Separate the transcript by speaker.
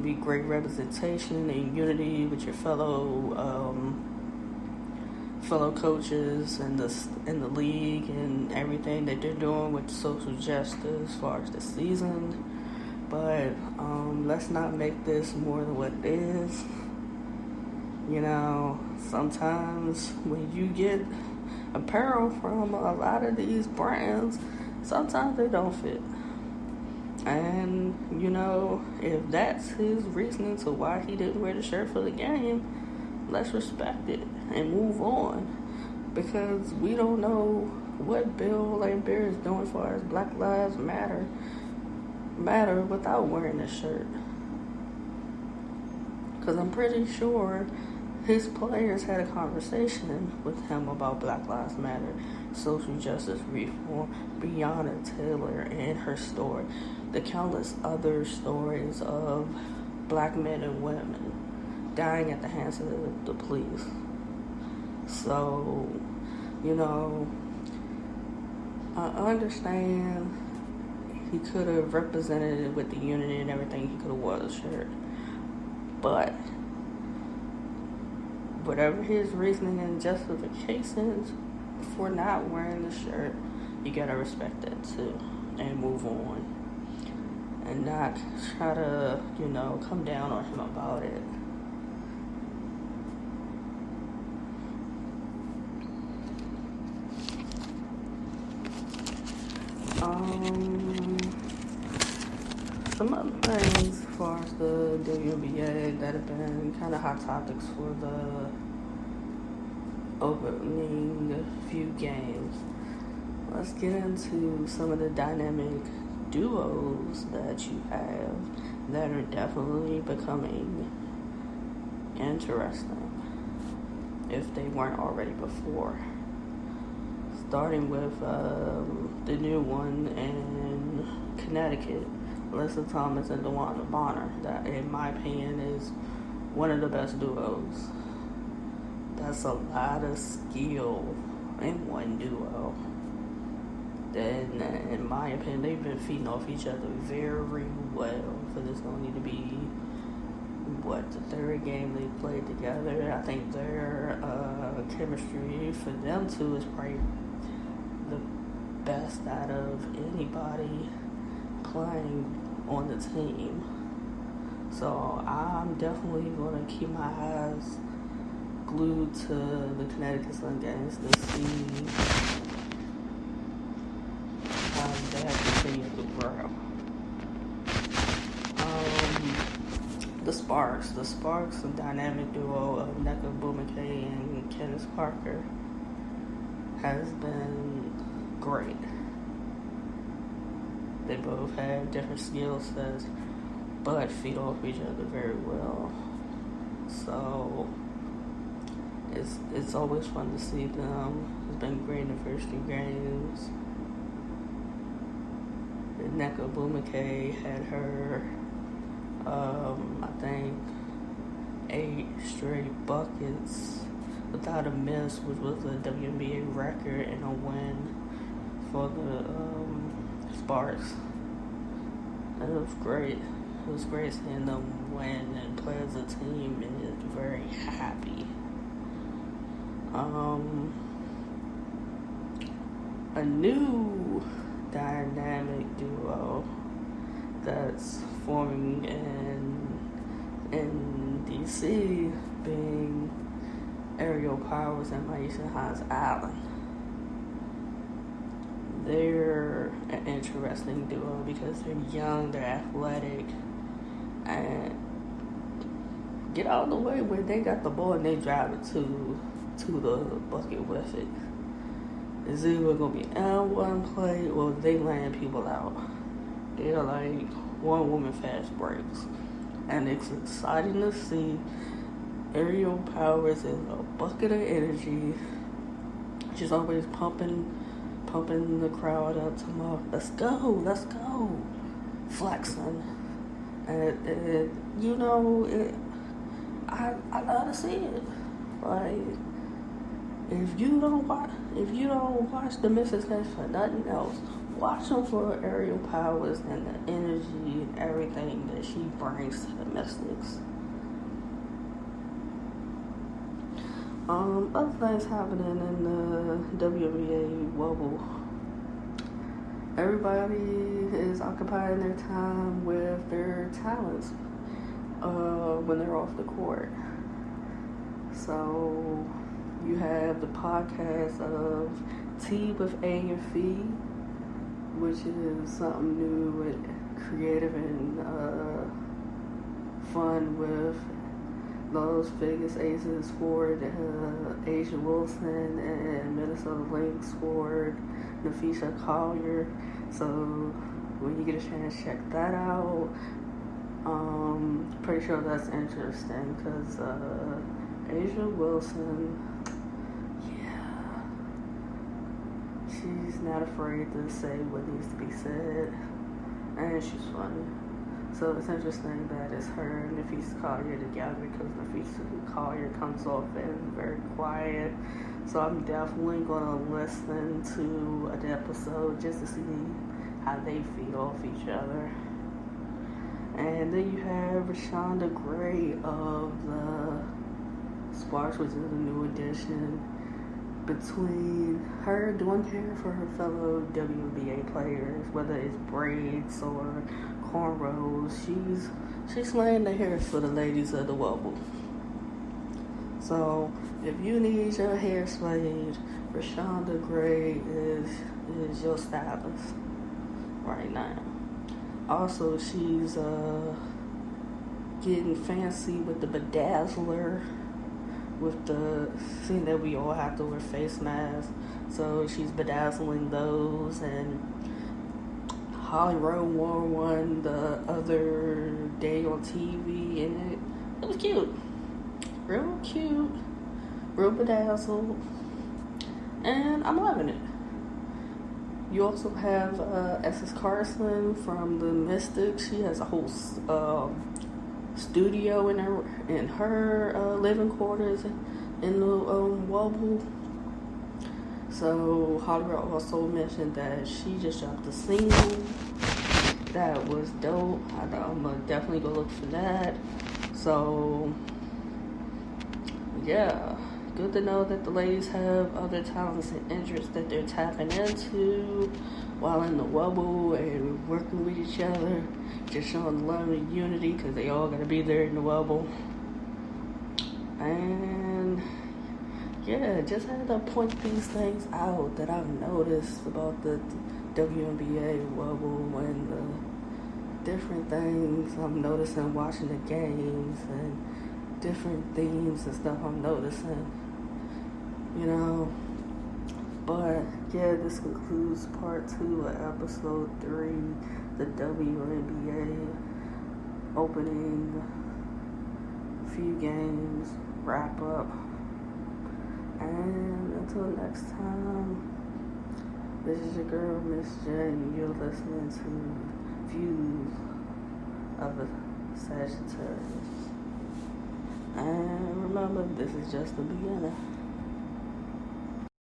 Speaker 1: be great representation and unity with your fellow coaches and the league and everything that they're doing with social justice as far as the season. But let's not make this more than what it is. You know, sometimes when you get apparel from a lot of these brands, sometimes they don't fit. And, you know, if that's his reasoning to why he didn't wear the shirt for the game, let's respect it and move on. Because we don't know what Bill Laimbeer is doing as far as Black Lives Matter without wearing the shirt. Because I'm pretty sure his players had a conversation with him about Black Lives Matter, social justice reform, Breonna Taylor and her story, the countless other stories of black men and women dying at the hands of the police. So, you know, I understand he could have represented it with the unity and everything. He could have worn the shirt. But whatever his reasoning and justifications for not wearing the shirt, you gotta respect that too and move on. And not try to, you know, come down on him about it. Some other things as far as the WNBA that have been kind of hot topics for the opening few games. Let's get into some of the dynamic duos that you have that are definitely becoming interesting if they weren't already before. Starting with the new one in Connecticut, Alyssa Thomas and DeWanda Bonner, that in my opinion is one of the best duos. That's a lot of skill in one duo. Then, in my opinion, they've been feeding off each other very well. For this going to need to be, the third game they played together. I think their chemistry for them two is probably the best out of anybody playing on the team. So I'm definitely going to keep my eyes glued to the Connecticut Sun games to see how that continues to grow. The Sparks, a dynamic duo of Nneka Bumake and Candace Parker, has been great. They both have different skill sets, but feed off each other very well. So it's always fun to see them. It's been great in the first few games. Nneka Bumake had her, I think, 8 straight buckets without a miss, which was a WNBA record and a win for the Sparks. And it was great. It was great seeing them win and play as a team, and it's very happy. A new dynamic duo that's forming in DC being Aerial Powers and Maisha Hines-Allen. They're an interesting duo because they're young, they're athletic, and get out of the way when they got the ball and they drive it to the bucket with it. It's either going to be L1 play or they land people out. They're like one woman fast breaks. And it's exciting to see. Aerial Powers is a bucket of energy. She's always pumping the crowd up to more, let's go, flexing. And you know, I love to see it. Like, if you don't watch the Memphis Cats for nothing else, watch them for her aerial powers and the energy and everything that she brings to the Mystics. Other things happening in the WNBA wobble. Everybody is occupying their time with their talents when they're off the court. So you have the podcast of Tea with A and Fee, which is something new and creative and fun with Los Vegas Aces forward Asia Wilson and Minnesota Lynx forward Nafisha Collier. So when you get a chance, check that out. Pretty sure that's interesting because Asia Wilson, yeah, she's not afraid to say what needs to be said, and she's funny. So it's interesting that it's her and Nafisa Collier together because Nafisa Collier comes off and very quiet. So I'm definitely going to listen to an episode just to see how they feed off each other. And then you have Rashonda Gray of the Sparks, which is a new addition. Between her doing hair for her fellow WNBA players, whether it's braids or cornrows, she's slaying the hair for the ladies of the wobble. So if you need your hair slayed, Rashonda Gray is your stylist right now. Also, she's getting fancy with the bedazzler, with the scene that we all have to wear face masks. So she's bedazzling those, and Holly Rowe wore one the other day on TV, and it was cute. Real cute, real bedazzled, and I'm loving it. You also have Essex Carson from the Mystics. She has a whole studio in her living quarters in the wobble. So Holly Rowe also mentioned that she just dropped a single that was dope. I'm gonna definitely go look for that. So yeah, good to know that the ladies have other talents and interests that they're tapping into while in the wobble and working with each other, just showing love and unity because they all gotta be there in the wobble. And yeah, just had to point these things out that I've noticed about the WNBA wobble and the different things I'm noticing watching the games and different themes and stuff I'm noticing, you know. But yeah, this concludes part 2 of episode 3, the WNBA opening few games wrap up. And until next time, this is your girl, Miss J, and you're listening to Views of a Sagittarius. And remember, this is just the beginning.